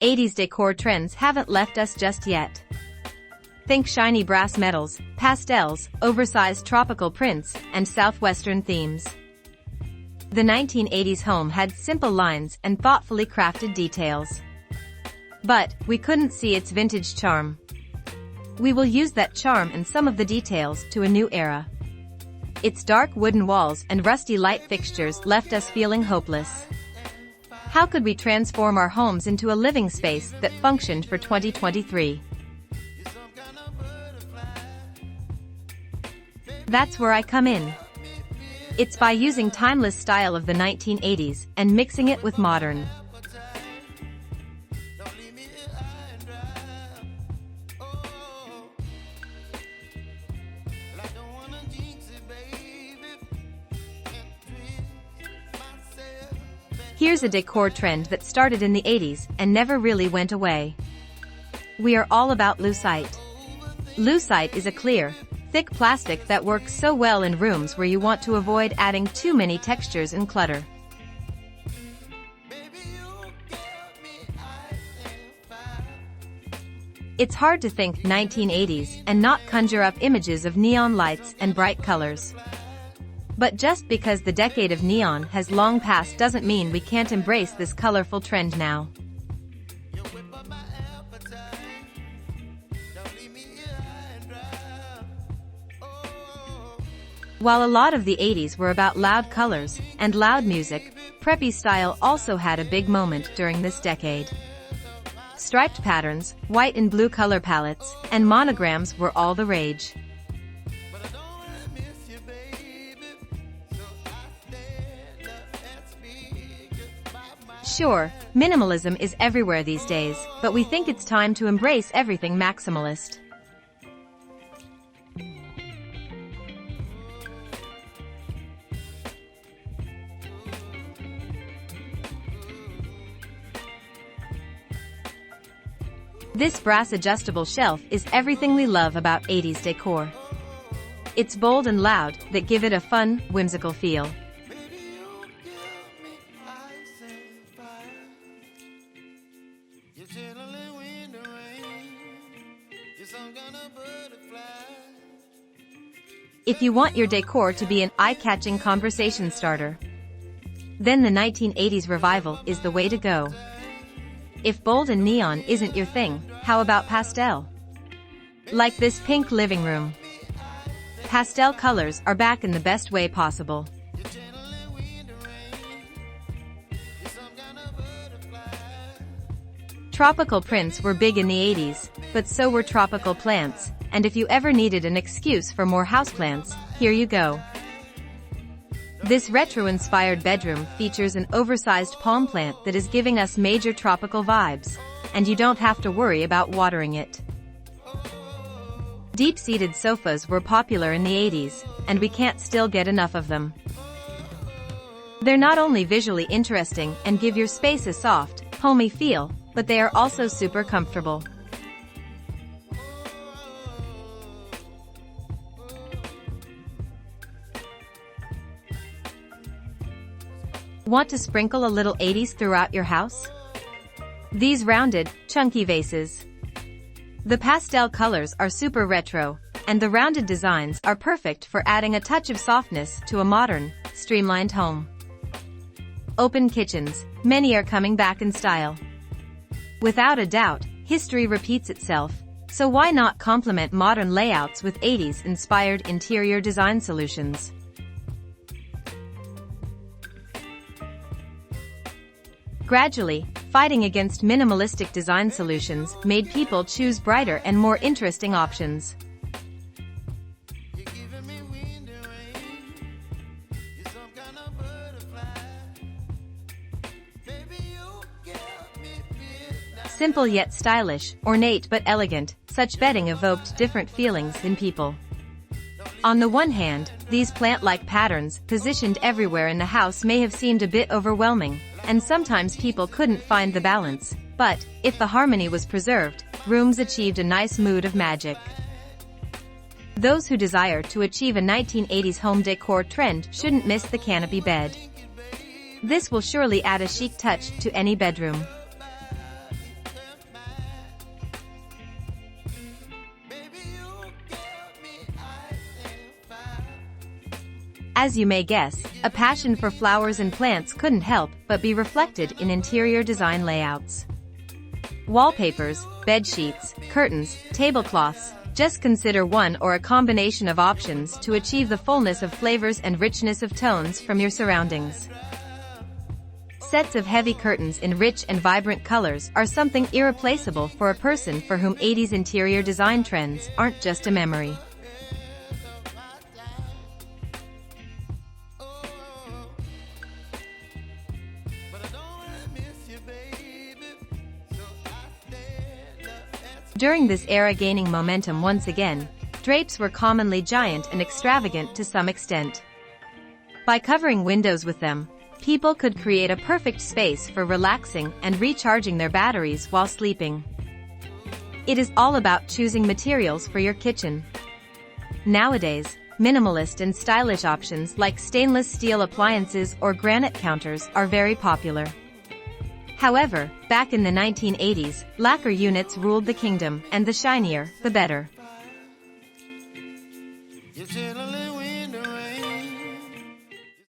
80s decor trends haven't left us just yet. Think shiny brass metals, pastels, oversized tropical prints, and southwestern themes. The 1980s home had simple lines and thoughtfully crafted details. But we couldn't see its vintage charm. We will use that charm and some of the details to a new era. Its dark wooden walls and rusty light fixtures left us feeling hopeless. How could we transform our homes into a living space that functioned for 2023? That's where I come in. It's by using timeless style of the 1980s and mixing it with modern. Here's a decor trend that started in the 80s and never really went away. We are all about lucite. Lucite is a clear, thick plastic that works so well in rooms where you want to avoid adding too many textures and clutter. It's hard to think 1980s and not conjure up images of neon lights and bright colors. But just because the decade of neon has long passed doesn't mean we can't embrace this colorful trend now. While a lot of the 80s were about loud colors and loud music, preppy style also had a big moment during this decade. Striped patterns, white and blue color palettes, and monograms were all the rage. Sure, minimalism is everywhere these days, but we think it's time to embrace everything maximalist. This brass adjustable shelf is everything we love about 80s decor. It's bold and loud that give it a fun, whimsical feel. If you want your decor to be an eye-catching conversation starter, then the 1980s revival is the way to go. If bold and neon isn't your thing, how about pastel? Like this pink living room. Pastel colors are back in the best way possible. Tropical prints were big in the 80s, but so were tropical plants, and if you ever needed an excuse for more houseplants, here you go. This retro-inspired bedroom features an oversized palm plant that is giving us major tropical vibes, and you don't have to worry about watering it. Deep-seated sofas were popular in the 80s, and we can't still get enough of them. They're not only visually interesting and give your space a soft, homey feel, but they are also super comfortable. Want to sprinkle a little 80s throughout your house? These rounded, chunky vases. The pastel colors are super retro, and the rounded designs are perfect for adding a touch of softness to a modern, streamlined home. Open kitchens, many are coming back in style. Without a doubt, history repeats itself, so why not complement modern layouts with 80s-inspired interior design solutions? Gradually, fighting against minimalistic design solutions made people choose brighter and more interesting options. Simple yet stylish, ornate but elegant, such bedding evoked different feelings in people. On the one hand, these plant-like patterns, positioned everywhere in the house, may have seemed a bit overwhelming, and sometimes people couldn't find the balance. But, if the harmony was preserved, rooms achieved a nice mood of magic. Those who desire to achieve a 1980s home decor trend shouldn't miss the canopy bed. This will surely add a chic touch to any bedroom. As you may guess, a passion for flowers and plants couldn't help but be reflected in interior design layouts. Wallpapers, bed sheets, curtains, tablecloths, just consider one or a combination of options to achieve the fullness of flavors and richness of tones from your surroundings. Sets of heavy curtains in rich and vibrant colors are something irreplaceable for a person for whom 80s interior design trends aren't just a memory. During this era gaining momentum once again, drapes were commonly giant and extravagant to some extent. By covering windows with them, people could create a perfect space for relaxing and recharging their batteries while sleeping. It is all about choosing materials for your kitchen. Nowadays, minimalist and stylish options like stainless steel appliances or granite counters are very popular. However, back in the 1980s, lacquer units ruled the kingdom, and the shinier, the better.